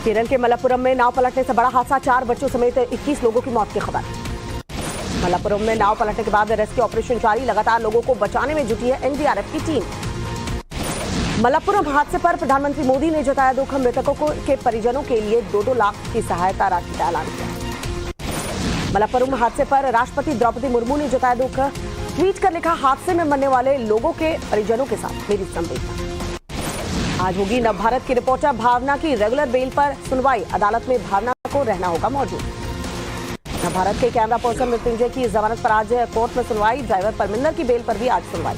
केरल के मलप्पुरम में नाव पलटने से बड़ा हादसा, 4 बच्चों समेत 21 लोगों की मौत की खबर। मलप्पुरम में नाव पलटने के बाद रेस्क्यू ऑपरेशन जारी, लगातार लोगों को बचाने में जुटी है एनडीआरएफ की टीम। मलप्पुरम हादसे पर प्रधानमंत्री मोदी ने जताया दुख, मृतकों के परिजनों के लिए 2-2 लाख की सहायता राशि का ऐलान किया। मलप्पुरम हादसे पर राष्ट्रपति द्रौपदी मुर्मू ने जताया दुख, ट्वीट कर लिखा, हादसे में मरने वाले लोगों के परिजनों के साथ मेरी संवेदना। आज होगी नवभारत की रिपोर्टर भावना की रेगुलर बेल पर सुनवाई, अदालत में भावना को रहना होगा मौजूद। नवभारत के कैमरा पर्सन मृत्युंजय की जमानत पर आज कोर्ट में सुनवाई, ड्राइवर परमिंदर की बेल पर भी आज सुनवाई।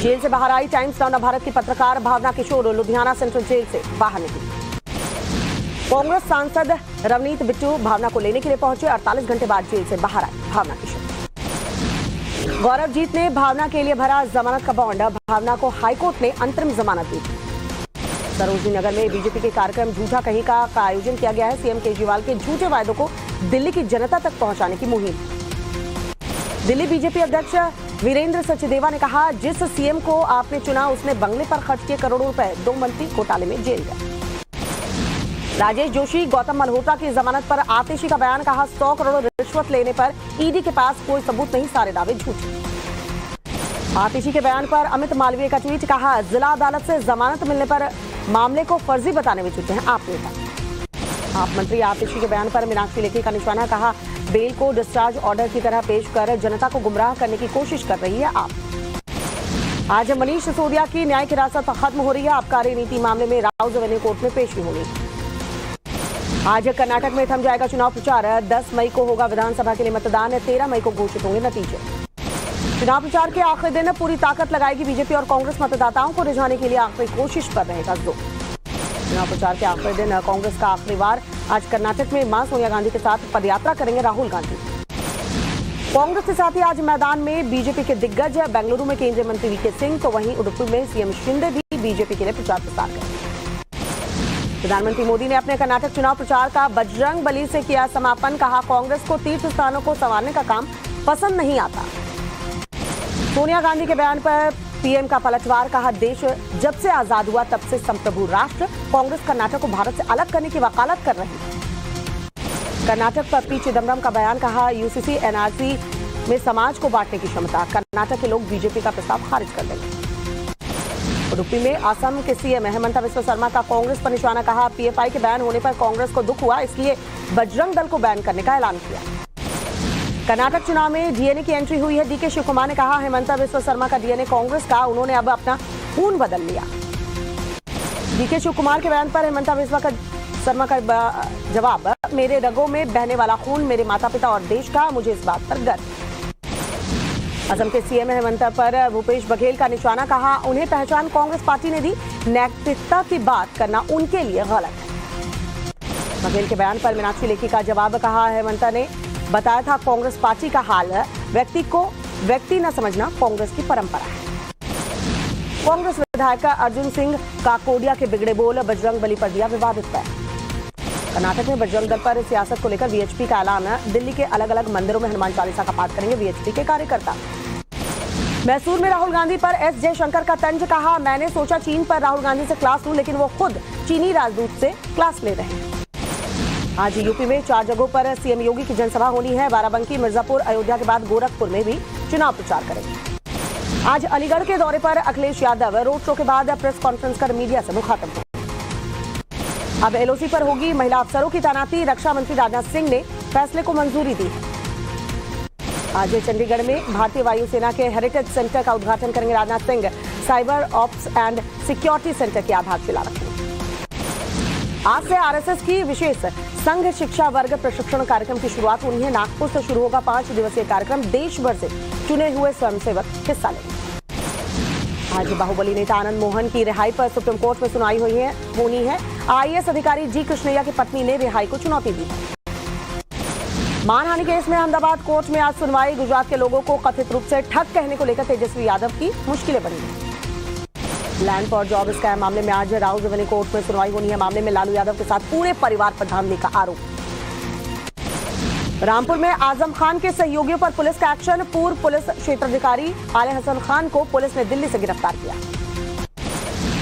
जेल से बाहर आई टाइम्स नाउ नवभारत की पत्रकार भावना किशोर, लुधियाना सेंट्रल जेल से बाहर निकली। कांग्रेस सांसद रवनीत बिट्टू भावना को लेने के लिए पहुंचे, 48 घंटे बाद जेल से बाहर आई भावना किशोर। गौरवजीत ने भावना के लिए भरा जमानत का बॉन्ड, भावना को हाईकोर्ट ने अंतरिम जमानत दी। सरोजनी नगर में बीजेपी के कार्यक्रम झूठा कहीं का आयोजन किया गया है। सीएम केजरीवाल के झूठे वायदों को दिल्ली की जनता तक पहुंचाने की मुहिम। दिल्ली बीजेपी अध्यक्ष वीरेंद्र सचदेवा ने कहा, जिस सीएम को आपने चुना उसने बंगले पर खर्च किए करोड़ों रुपए, 2 मंत्री घोटाले में जेल गए। राजेश जोशी गौतम मल्होत्रा की जमानत पर आतिशी का बयान, कहा 100 करोड़ रिश्वत लेने पर ईडी के पास कोई सबूत नहीं, सारे दावे झूठे। आतिशी के बयान पर अमित मालवीय का ट्वीट, कहा जिला अदालत से जमानत मिलने पर मामले को फर्जी बताने में जुटे हैं आप नेता। आप मंत्री आतिशी के बयान पर मीनाक्षी लेखी का निशाना, कहा बेल को डिस्चार्ज ऑर्डर की तरह पेश कर जनता को गुमराह करने की कोशिश कर रही है आप। आज मनीष सिसोदिया की न्यायिक हिरासत खत्म हो रही है, आबकारी नीति मामले में राउज एवेन्यू कोर्ट में पेशी होगी। आज कर्नाटक में थम जाएगा चुनाव प्रचार, 10 मई को होगा विधानसभा के लिए मतदान, 13 मई को घोषित होंगे नतीजे। चुनाव प्रचार के आखिरी दिन पूरी ताकत लगाएगी बीजेपी और कांग्रेस, मतदाताओं को रिझाने के लिए आखिरी कोशिश कर रहेगा जोर। चुनाव प्रचार के आखिरी दिन कांग्रेस का आखिरी वार, आज कर्नाटक में मां सोनिया गांधी के साथ पदयात्रा करेंगे राहुल गांधी। कांग्रेस के साथ ही आज मैदान में बीजेपी के दिग्गज, बेंगलुरु में केंद्रीय मंत्री वीके सिंह, तो वहीं उदयपुर में सीएम शिंदे भी बीजेपी के लिए प्रचार प्रसार करेंगे। प्रधानमंत्री मोदी ने अपने कर्नाटक चुनाव प्रचार का बजरंग बली से किया समापन, कहा कांग्रेस को तीर्थ स्थानों को संवारने का काम पसंद नहीं आता। सोनिया गांधी के बयान पर पीएम का पलटवार, कहा देश जब से आजाद हुआ तब से संप्रभु राष्ट्र, कांग्रेस कर्नाटक को भारत से अलग करने की वकालत कर रही है। कर्नाटक पर पी चिदम्बरम का बयान, कहा यूसीसी एनआरसी में समाज को बांटने की क्षमता, कर्नाटक के लोग बीजेपी का प्रस्ताव खारिज कर देंगे। उडुपी में असम के सीएम हेमंत बिस्वा शर्मा का कांग्रेस पर निशाना, कहा पीएफआई के बैन होने पर कांग्रेस को दुख हुआ, इसलिए बजरंग दल को बैन करने का ऐलान किया। कर्नाटक चुनाव में डीएनए की एंट्री हुई है, डीके शिव कुमार ने कहा हेमंत बिस्वा शर्मा का डीएनए कांग्रेस का, उन्होंने अब अपना खून बदल लिया। डीके शिव कुमार के बयान पर हेमंत बिस्वा शर्मा का जवाब, मेरे रगों में बहने वाला खून मेरे माता पिता और देश का, मुझे इस बात पर गर्व। असम के सीएम हेमंत पर भूपेश बघेल का निशाना, कहा उन्हें पहचान कांग्रेस पार्टी ने दी, नैतिकता की बात करना उनके लिए गलत है। बघेल के बयान पर मीनाक्षी लेखी का जवाब, कहा हेमंत ने बताया था कांग्रेस पार्टी का हाल है, व्यक्ति न समझना कांग्रेस की परंपरा है। कांग्रेस विधायक अर्जुन सिंह काकोडिया के बिगड़े बोल, बजरंग बली पर दिया विवादित बयान। कर्नाटक में बजरंग दल पर सियासत को लेकर वीएचपी का ऐलान, दिल्ली के अलग अलग मंदिरों में हनुमान चालीसा का पाठ करेंगे वीएचपी के कार्यकर्ता। मैसूर में राहुल गांधी पर एस जयशंकर का तंज, कहा मैंने सोचा चीन पर राहुल गांधी से क्लास लूं, लेकिन वो खुद चीनी राजदूत से क्लास ले रहे हैं। आज यूपी में 4 जगहों पर सीएम योगी की जनसभा होनी है, बाराबंकी, मिर्जापुर, अयोध्या के बाद गोरखपुर में भी चुनाव प्रचार करेंगे। आज अलीगढ़ के दौरे पर अखिलेश यादव, रोड शो के बाद प्रेस कॉन्फ्रेंस कर मीडिया से मुखातिब हुए। अब एलओसी पर होगी महिला अफसरों की तैनाती, रक्षा मंत्री राजनाथ सिंह ने फैसले को मंजूरी दी है। आज चंडीगढ़ में भारतीय वायुसेना के हेरिटेज सेंटर का उद्घाटन करेंगे Rajnath Singh, cyber ops and security centre की आधारशिला रखेंगे। आज से आरएसएस की विशेष संघ शिक्षा वर्ग प्रशिक्षण कार्यक्रम की शुरुआत हुई है, नागपुर से शुरू होगा 5 दिवसीय कार्यक्रम, देश भर से चुने हुए स्वयंसेवक हिस्सा लेंगे। आज बाहुबली नेता आनंद मोहन की रिहाई पर सुप्रीम कोर्ट में सुनवाई होनी है। आईएएस अधिकारी जी कृष्णैया की पत्नी ने रिहाई को चुनौती दी। मानहानि केस में अहमदाबाद कोर्ट में आज सुनवाई, गुजरात के लोगों को कथित रूप से ठग कहने को लेकर तेजस्वी यादव की मुश्किलें बनी। लैंड फॉर जॉब स्कैम मामले में आज राउज एवेन्यू कोर्ट में सुनवाई होनी है। मामले में लालू यादव के साथ पूरे परिवार पर धांधली का आरोप। रामपुर में आजम खान के सहयोगियों पर पुलिस का एक्शन, पूर्व पुलिस क्षेत्राधिकारी आले हसन खान को पुलिस ने दिल्ली से गिरफ्तार किया।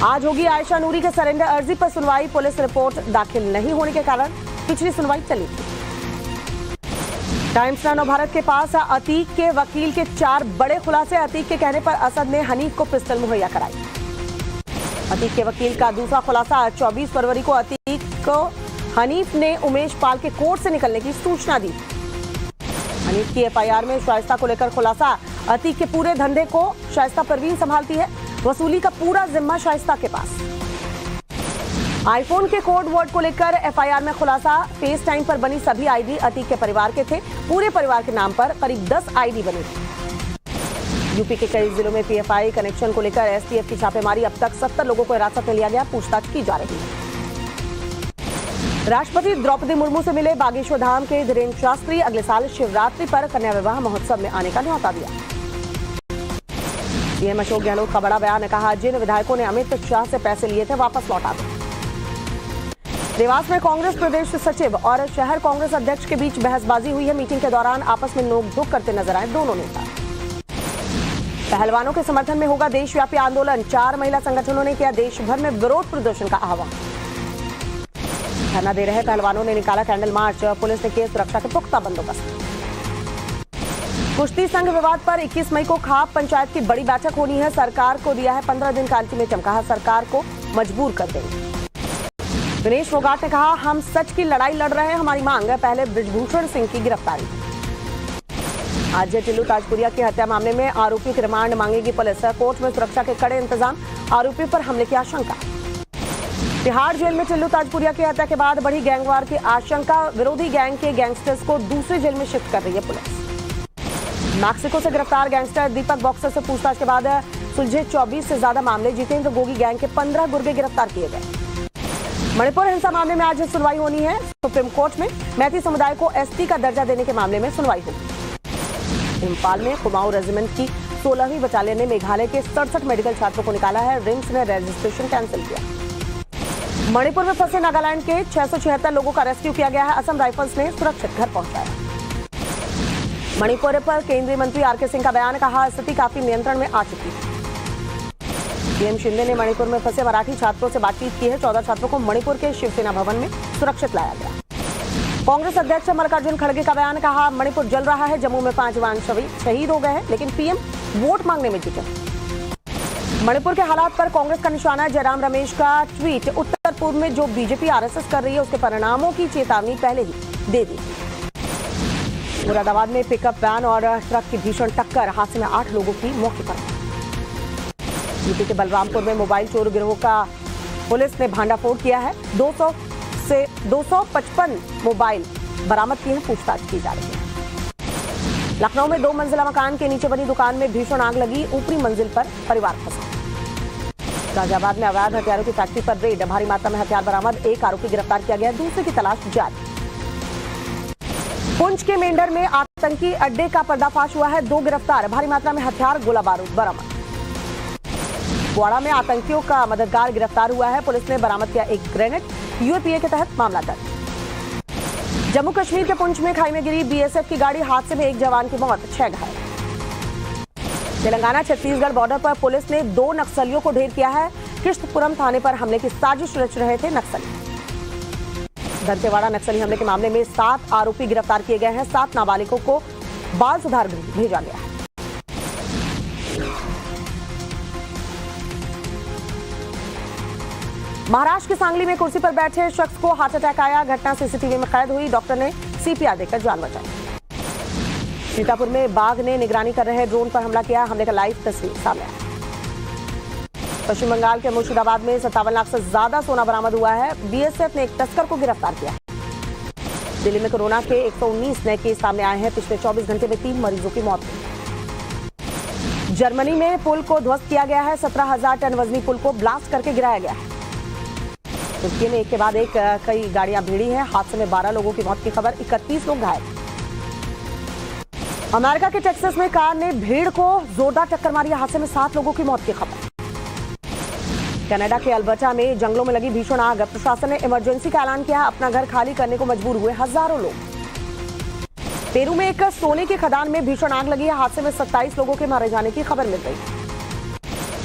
आज होगी आयशा नूरी के सरेंडर अर्जी पर सुनवाई। पुलिस रिपोर्ट दाखिल नहीं होने के कारण पिछली सुनवाई चली थी। टाइम्स नाउ भारत के पास अतीक के वकील के 4 बड़े खुलासे। अतीक के कहने पर असद ने हनीफ को पिस्टल मुहैया कराई। अतीक के वकील का दूसरा खुलासा। 24 फरवरी को अतीक को हनीफ ने उमेश पाल के कोर्ट से निकलने की सूचना दी। हनीफ की एफआईआर में शाइस्ता को लेकर खुलासा। अतीक के पूरे धंधे को शाइस्ता परवीन संभालती है। वसूली का पूरा जिम्मा शाइस्ता के पास। आईफोन के कोड वर्ड को लेकर एफआईआर में खुलासा। फेस टाइम पर बनी सभी आईडी अतीक के परिवार के थे। पूरे परिवार के नाम पर करीब 10 आईडी बनी थी। यूपी के कई जिलों में पीएफआई कनेक्शन को लेकर एसटीएफ की छापेमारी। अब तक 70 लोगों को हिरासत में लिया गया। पूछताछ की जा रही है। राष्ट्रपति द्रौपदी मुर्मू से मिले बागेश्वर धाम के धीरेन्द्र शास्त्री। अगले साल शिवरात्रि पर कन्या विवाह महोत्सव में आने का न्यौता दिया। सीएम अशोक गहलोत का बड़ा बयान। कहा, जिन विधायकों ने अमित शाह से पैसे लिए थे वापस लौटा दो। देवास में कांग्रेस प्रदेश सचिव और शहर कांग्रेस अध्यक्ष के बीच बहसबाजी हुई है। मीटिंग के दौरान आपस में नोकझोंक करते नजर आए दोनों नेता। पहलवानों के समर्थन में होगा देशव्यापी आंदोलन। 4 महिला संगठनों ने किया देश भर में विरोध प्रदर्शन का आह्वान। धरना दे रहे पहलवानों ने निकाला कैंडल मार्च। पुलिस ने किए सुरक्षा के पुख्ता बंदोबस्त। कुश्ती संघ विवाद पर 21 मई को खाप पंचायत की बड़ी बैठक होनी है। सरकार को दिया है 15 दिन का अल्टीमेटम। कहा, सरकार को मजबूर कर देंगे। दिनेश फोगाट ने कहा, हम सच की लड़ाई लड़ रहे हैं। हमारी मांग है पहले बृजभूषण सिंह की गिरफ्तारी। आज टिल्लू ताजपुरिया की हत्या मामले में आरोपी की रिमांड मांगेगी पुलिस। कोर्ट में सुरक्षा के कड़े इंतजाम। आरोपी पर हमले की आशंका। तिहाड़ जेल में टिल्लू ताजपुरिया की हत्या के बाद बढ़ी गैंगवार की आशंका। विरोधी गैंग के गैंगस्टर्स को दूसरी जेल में शिफ्ट कर रही है पुलिस। मैक्सिको से गिरफ्तार गैंगस्टर दीपक बॉक्सर से पूछताछ के बाद सुलझे 24 से ज्यादा मामले। जितेंद्र गोगी गैंग के 15 गुर्गे गिरफ्तार किए गए। मणिपुर हिंसा मामले में आज सुनवाई होनी है सुप्रीम कोर्ट में। मैती समुदाय को एसटी का दर्जा देने के मामले में सुनवाई होगी। इम्फाल में कुमाऊं रेजिमेंट की 16वीं बटालियन ने मेघालय के 67 मेडिकल छात्रों को निकाला है। रिम्स ने रजिस्ट्रेशन कैंसिल किया। मणिपुर में फंसे नागालैंड के 676 लोगों का रेस्क्यू किया गया है। असम राइफल्स ने सुरक्षित घर पहुंचाया। मणिपुर पर केंद्रीय मंत्री आरके सिंह का बयान। कहा, स्थिति काफी नियंत्रण में आ चुकी है। सीएम शिंदे ने मणिपुर में फंसे मराठी छात्रों से बातचीत की है। 14 छात्रों को मणिपुर के शिवसेना भवन में सुरक्षित लाया गया। कांग्रेस अध्यक्ष मल्लिकार्जुन खड़गे का बयान। कहा, मणिपुर जल रहा है। जम्मू में 5 जवान शहीद हो गए हैं, लेकिन पीएम वोट मांगने में जुटे। मणिपुर के हालात पर कांग्रेस का निशाना। जयराम रमेश का ट्वीट। उत्तर पूर्व में जो बीजेपी आरएसएस कर रही है उसके परिणामों की चेतावनी पहले ही दे दी। मुरादाबाद में पिकअप वैन और ट्रक की भीषण टक्कर। हादसे में 8 लोगों की मौके पर। यूपी के बलरामपुर में मोबाइल चोर गिरोह का पुलिस ने भांडाफोड़ किया है। 255 मोबाइल बरामद किए हैं। पूछताछ की जा रही है। लखनऊ में 2 मंजिला मकान के नीचे बनी दुकान में भीषण आग लगी। ऊपरी मंजिल पर परिवार फंसा। गाजियाबाद में अवैध हथियारों की फैक्ट्री पर रेड। भारी मात्रा में हथियार बरामद। 1 आरोपी गिरफ्तार किया गया। दूसरे की तलाश जारी। पुंछ के मेंढर में आतंकी अड्डे का पर्दाफाश हुआ है। 2 गिरफ्तार। भारी मात्रा में हथियार गोला बारूद बरामद। कुपवाड़ा में आतंकियों का मददगार गिरफ्तार हुआ है। पुलिस ने बरामद किया 1 ग्रेनेड। यूएपीए के तहत मामला दर्ज। जम्मू कश्मीर के पुंछ में खाई में गिरी बीएसएफ की गाड़ी। हादसे में 1 जवान की मौत, 6 घायल। तेलंगाना छत्तीसगढ़ बॉर्डर पर पुलिस ने 2 नक्सलियों को ढेर किया है। किश्तपुरम थाने पर हमले की साजिश रच रहे थे नक्सली। दंतेवाड़ा नक्सली हमले के मामले में 7 आरोपी गिरफ्तार किए गए हैं। 7 नाबालिगों को बाल सुधार गृह भेजा गया है। महाराष्ट्र के सांगली में कुर्सी पर बैठे शख्स को हार्ट अटैक आया। घटना सीसीटीवी में कैद हुई। डॉक्टर ने सीपीआर देकर जान बचाई। सीतापुर में बाघ ने निगरानी कर रहे ड्रोन पर हमला किया। हमले का लाइव तस्वीर सामने आई। पश्चिम बंगाल के मुर्शिदाबाद में 57 लाख से ज्यादा सोना बरामद हुआ है। बीएसएफ ने एक तस्कर को गिरफ्तार किया। दिल्ली में कोरोना के 119 नए केस सामने आए हैं। पिछले 24 घंटे में 3 मरीजों की मौत हुई। जर्मनी में पुल को ध्वस्त किया गया है। 17,000 टन वजनी पुल को ब्लास्ट करके गिराया गया है। तुर्की में एक के बाद एक कई गाड़ियां भिड़ी हैं। हादसे में 12 लोगों की मौत की खबर। 31 लोग घायल। अमेरिका के टेक्सास में कार ने भीड़ को जोरदार टक्कर मारी। हादसे में 7 लोगों की मौत की खबर। कनाडा के अल्बर्टा में जंगलों में लगी भीषण आग। प्रशासन ने इमरजेंसी का ऐलान किया। अपना घर खाली करने को मजबूर हुए हजारों लोग। पेरू में एक सोने की खदान में भीषण आग लगी है। हादसे में 27 लोगों के मारे जाने की खबर मिल गई।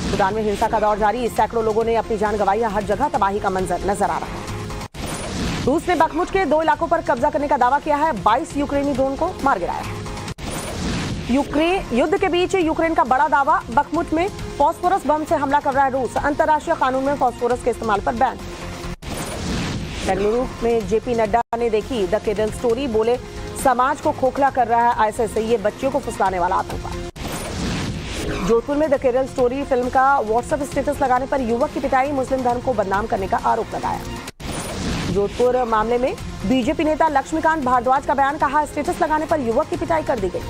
सूडान में हिंसा का दौर जारी, सैकड़ों लोगों ने अपनी जान गंवाई, हर जगह तबाही का मंजर नजर आ रहा है। रूस ने बखमुट के 2 इलाकों पर कब्जा करने का दावा किया है, 22 यूक्रेनी ड्रोन को मार गिराया है। यूक्रेन युद्ध के बीच यूक्रेन का बड़ा दावा, बखमुट में फास्फोरस बम से हमला कर रहा है रूस, अंतर्राष्ट्रीय कानून में फास्फोरस के इस्तेमाल पर बैन। बेंगलुरु में जेपी नड्डा ने देखी द केरल स्टोरी, बोले समाज को खोखला कर रहा है आईएसआई, ये बच्चियों को फुसलाने वाला आतंकवाद। जोधपुर में द केरल स्टोरी फिल्म का व्हाट्सएप स्टेटस लगाने पर युवक की पिटाई, मुस्लिम धर्म को बदनाम करने का आरोप लगाया। जोधपुर मामले में बीजेपी नेता लक्ष्मीकांत भारद्वाज का बयान, कहा स्टेटस लगाने पर युवक की पिटाई कर दी गई।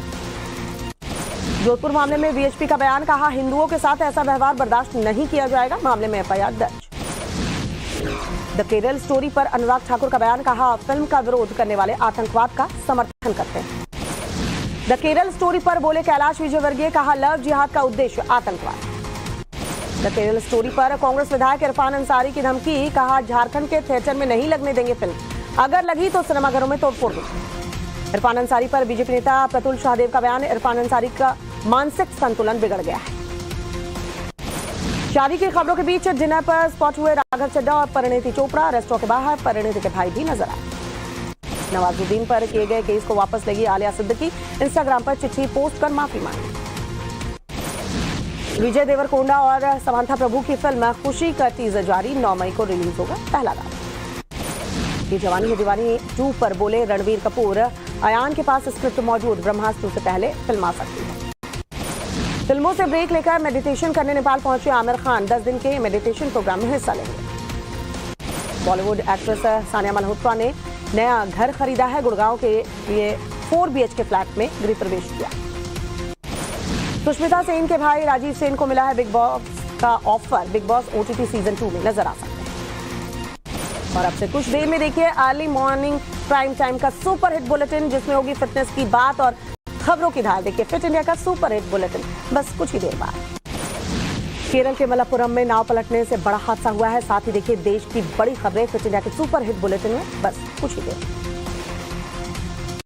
जोधपुर मामले में वीएचपी का बयान, कहा हिंदुओं के साथ ऐसा व्यवहार बर्दाश्त नहीं किया जाएगा, मामले में एफआईआर दर्ज। द केरल स्टोरी पर अनुराग ठाकुर का बयान, कहा फिल्म का विरोध करने वाले आतंकवाद का समर्थन करते हैं। द केरल स्टोरी पर बोले कैलाश विजयवर्गीय, कहा लव जिहाद का उद्देश्य आतंकवाद। द केरल स्टोरी पर कांग्रेस विधायक इरफान अंसारी की धमकी, कहा झारखंड के थिएटर में नहीं लगने देंगे फिल्म, अगर लगी तो सिनेमाघरों में तोड़फोड़ होगी। इरफान अंसारी पर बीजेपी नेता प्रतुल शाहदेव का बयान, इरफान अंसारी का मानसिक संतुलन बिगड़ गया है। शादी की खबरों के बीच डिनर पर स्पॉट हुए राघव चड्ढा और परिणीति चोपड़ा, रेस्टोरेंट के बाहर परिणीति के भाई भी नजर आए। नवाजुद्दीन पर किए गए केस को वापस लेगी आलिया सिद्दीकी, इंस्टाग्राम पर चिट्ठी पोस्ट कर माफी मांगी। विजय देवरकोंडा और समांथा प्रभु की फिल्म खुशी का टीजर जारी, 9 मई को रिलीज होगा पहला गाना। ये जवानी है दीवानी 2 पर बोले रणबीर कपूर, अयान के पास स्क्रिप्ट मौजूद, ब्रह्मास्त्र से पहले फिल्म आ सकती है। फिल्मों से ब्रेक लेकर मेडिटेशन करने नेपाल पहुंचे आमिर खान, 10 दिन के मेडिटेशन प्रोग्राम में हिस्सा लेंगे। बॉलीवुड एक्ट्रेस सानिया मल्होत्रा ने नया घर खरीदा है, गुड़गांव के लिए 4 BHK फ्लैट में गृह प्रवेश किया। सुष्मिता सेन के भाई राजीव सेन को मिला है बिग बॉस का offer, big boss OTT season 2 में नजर आ सकते हैं। और अब से कुछ देर में देखिए अर्ली मॉर्निंग प्राइम टाइम का सुपर हिट बुलेटिन, जिसमें होगी फिटनेस की बात और खबरों की धार। देखिए फिट इंडिया का सुपर हिट बुलेटिन बस कुछ ही देर बाद। केरल के मलप्पुरम में नाव पलटने से बड़ा हादसा हुआ है, साथ ही देखिए देश की बड़ी खबरें फिट इंडिया के सुपर हिट बुलेटिन में बस कुछ ही देर।